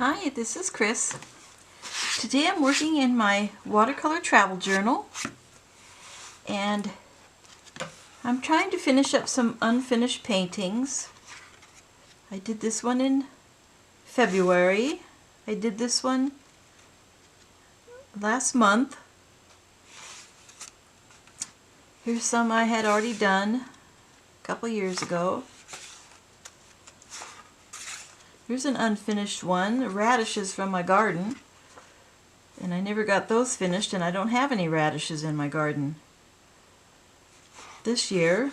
Hi, this is Chris. Today I'm working in my watercolor travel journal and I'm trying to finish up some unfinished paintings. I did this one in February. I did this one last month. Here's some I had already done a couple years ago. Here's an unfinished one, radishes from my garden. And I never got those finished, and I don't have any radishes in my garden. This year,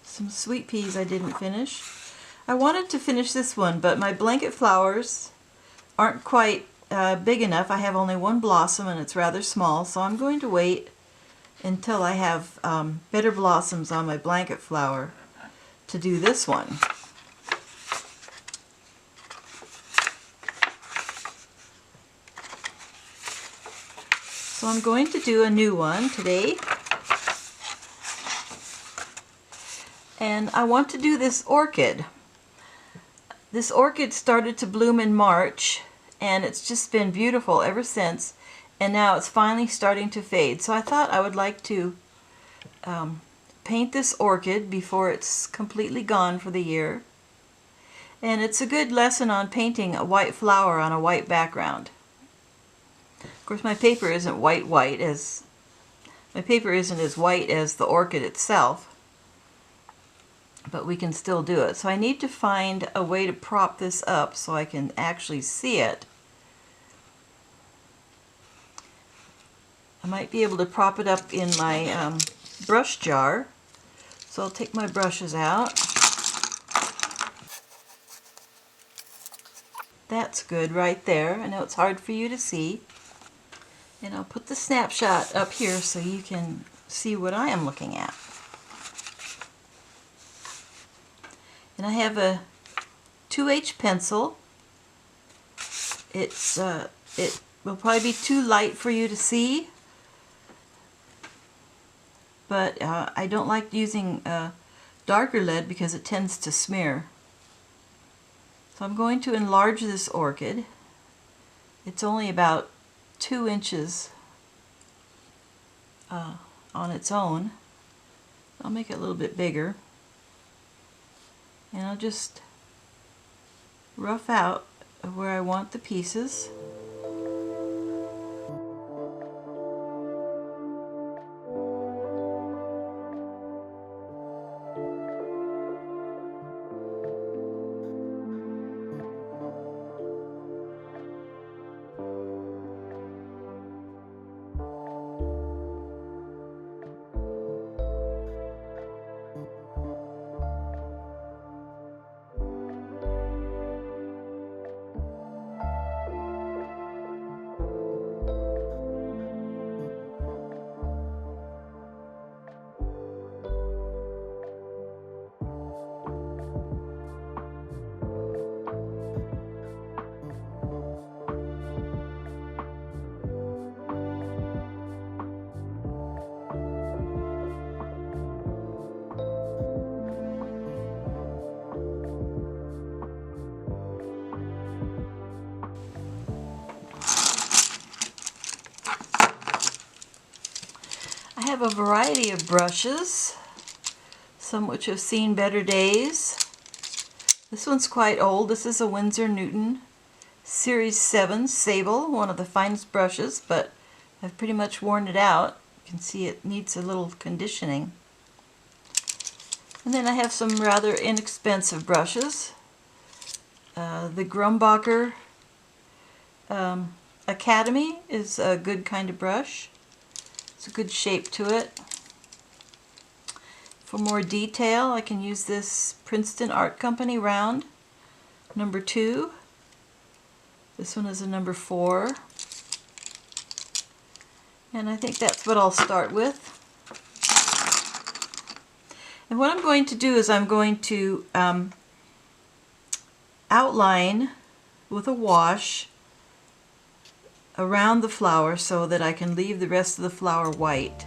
some sweet peas I didn't finish. I wanted to finish this one, but my blanket flowers aren't quite big enough. I have only one blossom and it's rather small, so I'm going to wait until I have better blossoms on my blanket flower to do this one. So I'm going to do a new one today. And I want to do this orchid. This orchid started to bloom in March and it's just been beautiful ever since, and now it's finally starting to fade. So I thought I would like to paint this orchid before it's completely gone for the year. And it's a good lesson on painting a white flower on a white background. Of course, my paper isn't white as white as the orchid itself, but we can still do it. So I need to find a way to prop this up so I can actually see it. I might be able to prop it up in my brush jar. So I'll take my brushes out. That's good right there. I know it's hard for you to see. And I'll put the snapshot up here so you can see what I am looking at. And I have a 2H pencil. It will probably be too light for you to see, but I don't like using darker lead because it tends to smear. So I'm going to enlarge this orchid. It's only about 2 inches on its own. I'll make it a little bit bigger. And I'll just rough out where I want the pieces. I have a variety of brushes, some which have seen better days. This one's quite old. This is a Winsor Newton Series 7 Sable, one of the finest brushes, but I've pretty much worn it out. You can see it needs a little conditioning. And then I have some rather inexpensive brushes. The Grumbacher Academy is a good kind of brush. It's a good shape to it. For more detail, I can use this Princeton Art Company round, number 2. This one is a number 4. And I think that's what I'll start with. And what I'm going to do is I'm going to outline with a wash around the flower so that I can leave the rest of the flower white.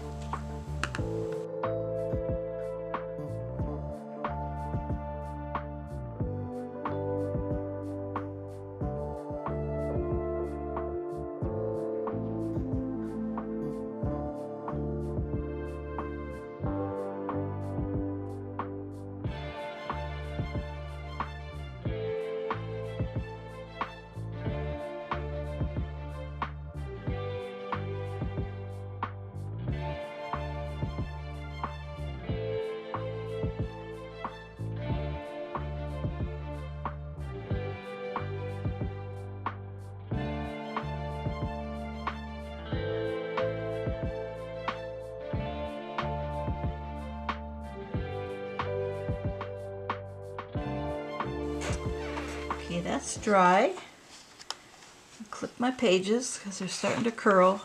Okay, that's dry. Clip my pages because they're starting to curl.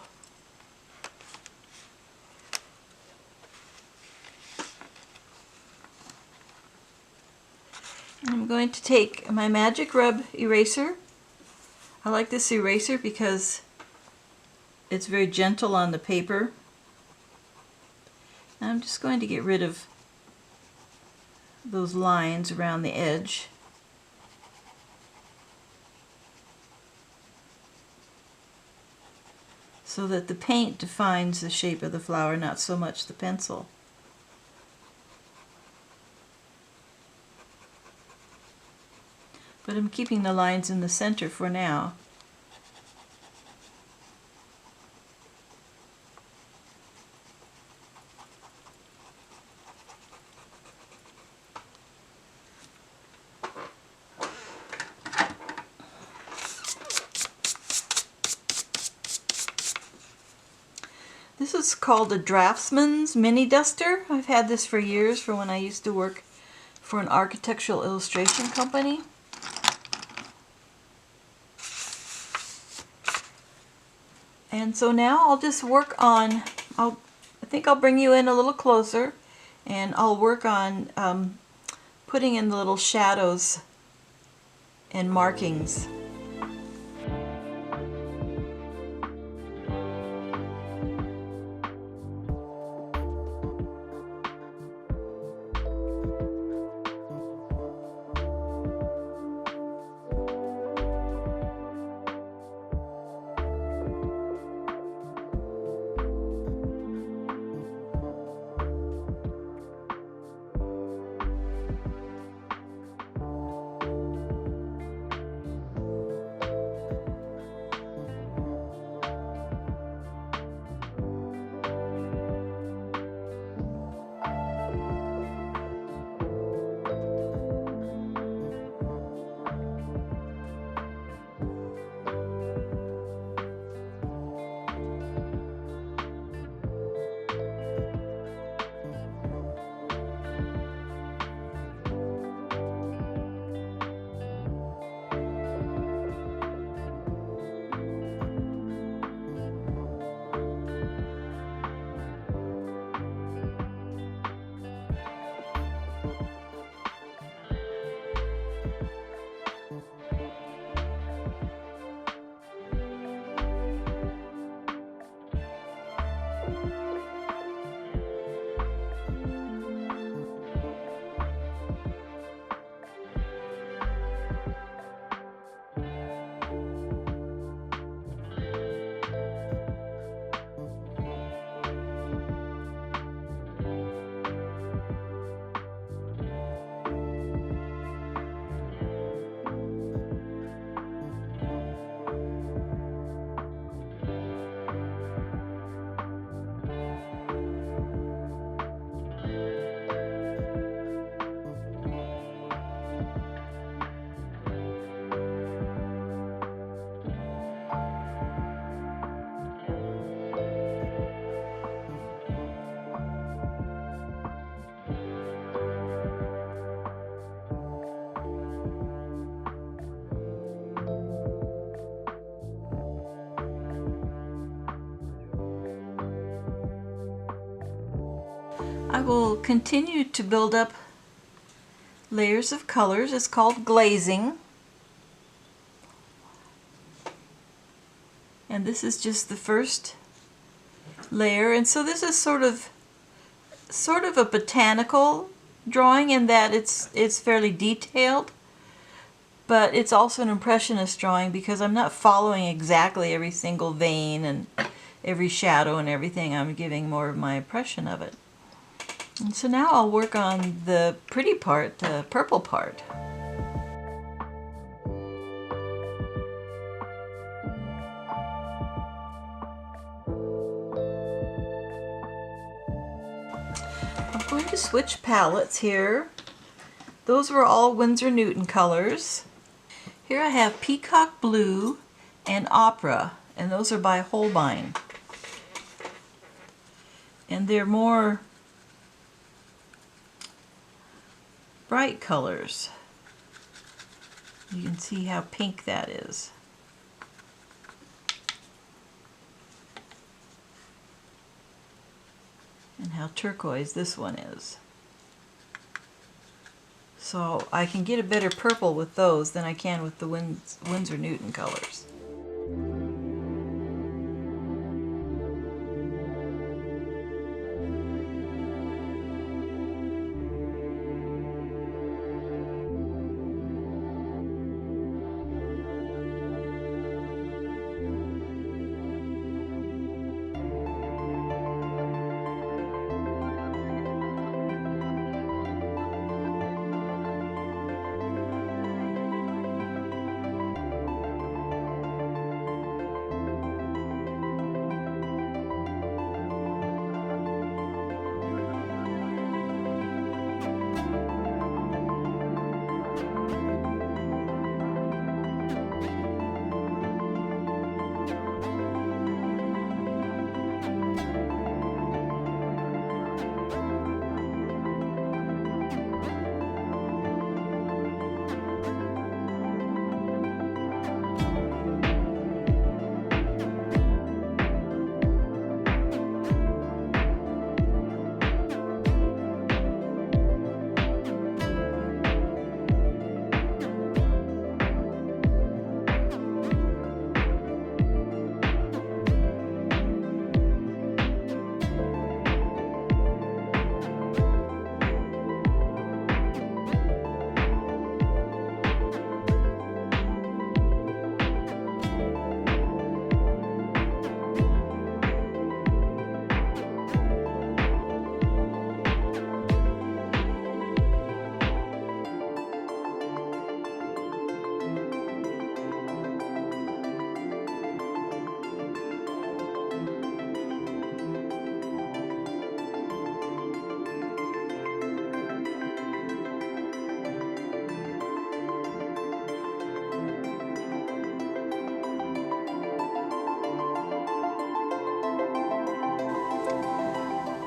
I'm going to take my Magic Rub eraser. I like this eraser because it's very gentle on the paper. I'm just going to get rid of those lines around the edge. So that the paint defines the shape of the flower, not so much the pencil. But I'm keeping the lines in the center for now. This is called a Draftsman's Mini Duster. I've had this for years, for when I used to work for an architectural illustration company. And so now I'll just work on, I think I'll bring you in a little closer, and I'll work on putting in the little shadows and markings. I will continue to build up layers of colors. It's called glazing. And this is just the first layer. And so this is sort of a botanical drawing in that it's fairly detailed, but it's also an impressionist drawing because I'm not following exactly every single vein and every shadow and everything. I'm giving more of my impression of it. And so now I'll work on the pretty part, the purple part. I'm going to switch palettes here. Those were all Winsor Newton colors. Here I have Peacock Blue and Opera, and those are by Holbein. And they're more bright colors. You can see how pink that is. And how turquoise this one is. So I can get a better purple with those than I can with the Winsor Newton colors.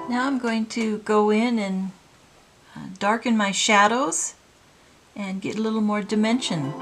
Now I'm going to go in and darken my shadows and get a little more dimension.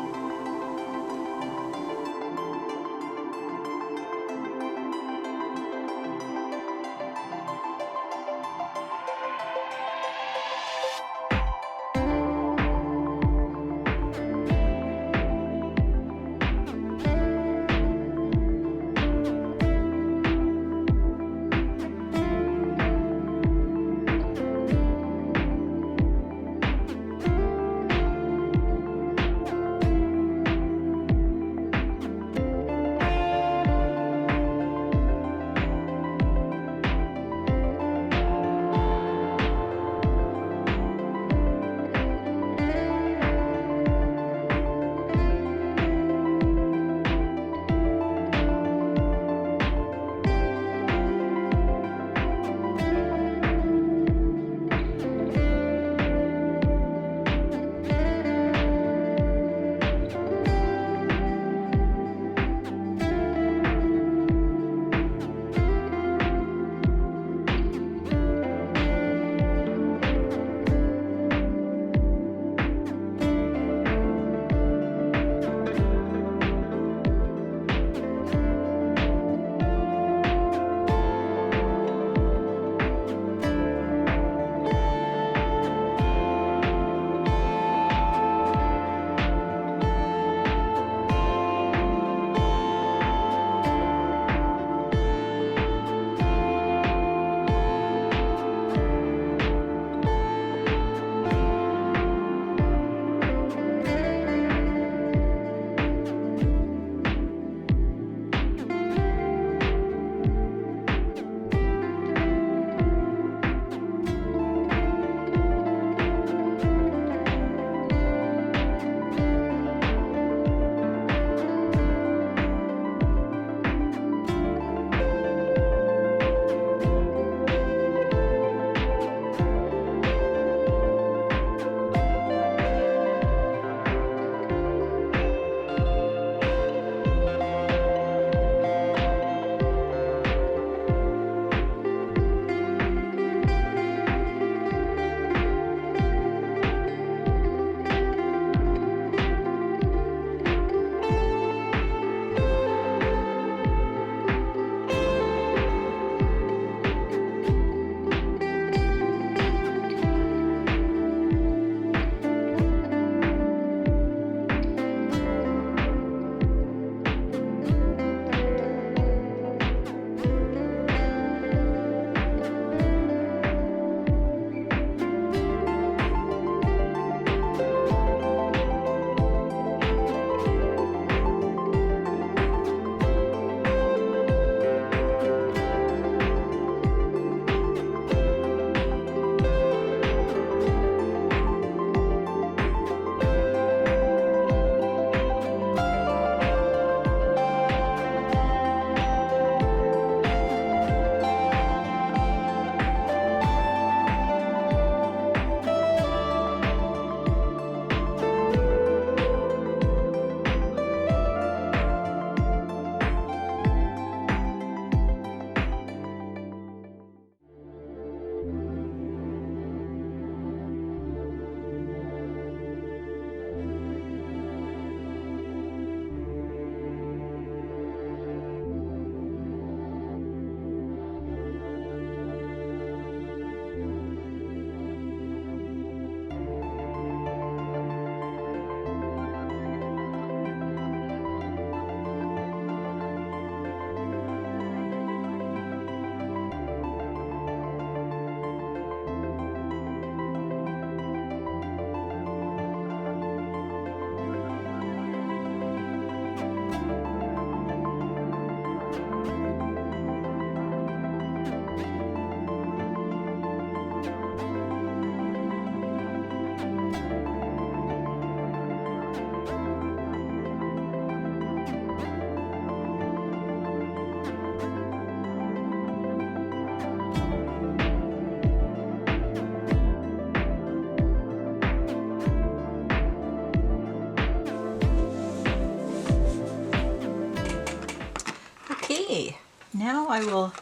Okay, now I will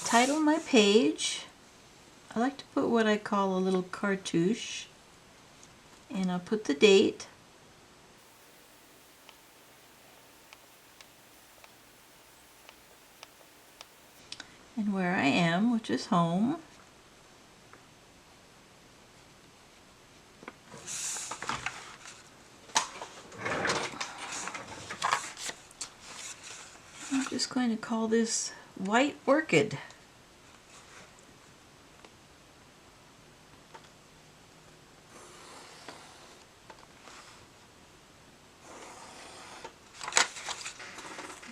title my page. I like to put what I call a little cartouche, and I'll put the date. And where I am, which is home. I'm just going to call this White Orchid.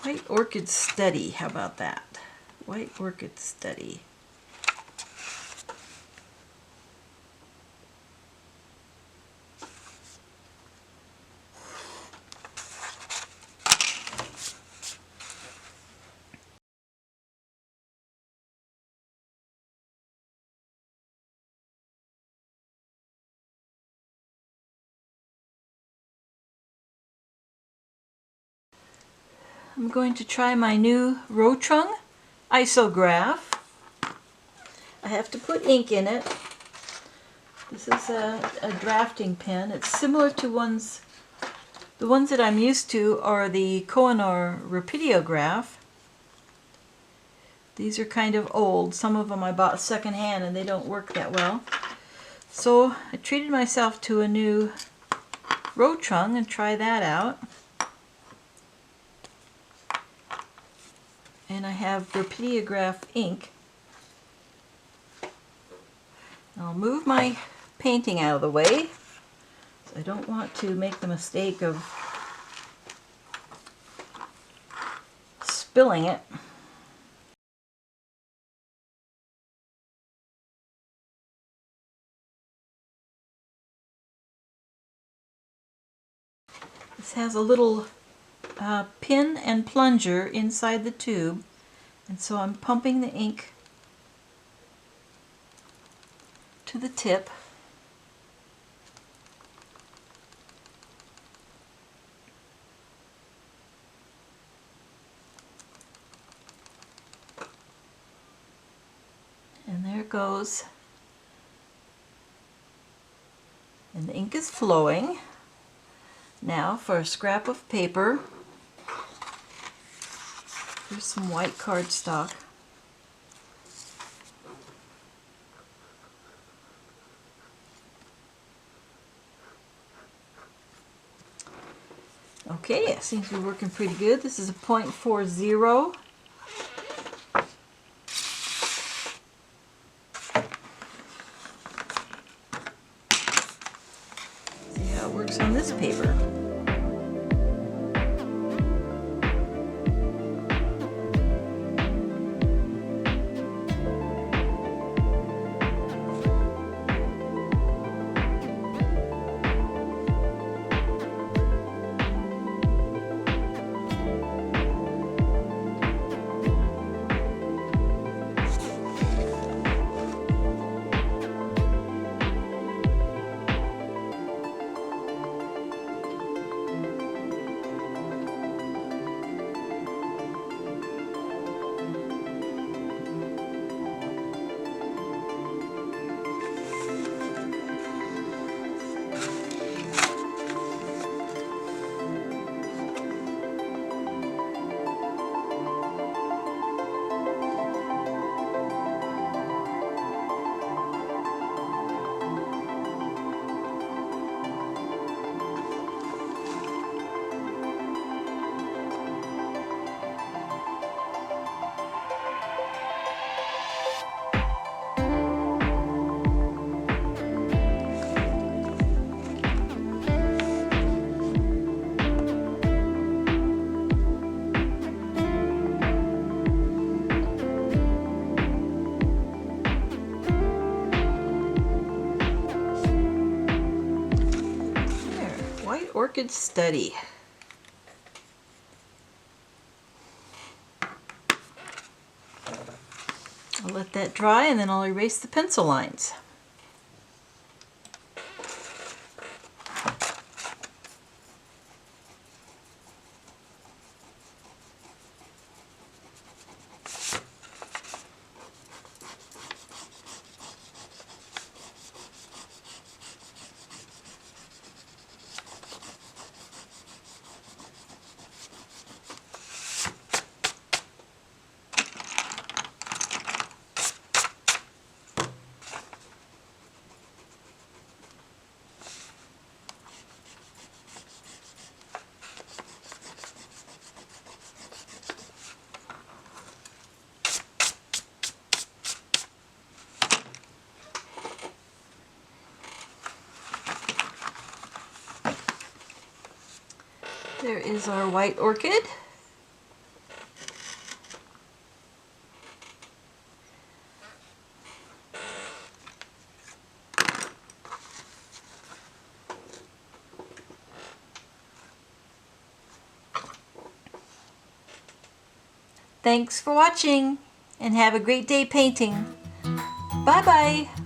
White Orchid Study, how about that? White Orchid Study. I'm going to try my new Rotring isograph. I have to put ink in it. This is a drafting pen. It's similar to the ones that I'm used to are the Koh-i-Noor Rapidiograph. These are kind of old. Some of them I bought secondhand and they don't work that well. So I treated myself to a new Rotring and try that out. And I have Rapidiograph ink. I'll move my painting out of the way. So I don't want to make the mistake of spilling it. This has a little pin and plunger inside the tube, and so I'm pumping the ink to the tip. And there it goes. And the ink is flowing. Now for a scrap of paper, here's some white cardstock. Okay, it seems to be working pretty good. This is a 0.40. See how it works on this paper. Orchid Study. I'll let that dry and then I'll erase the pencil lines. There is our white orchid. Thanks for watching and have a great day painting. Bye bye.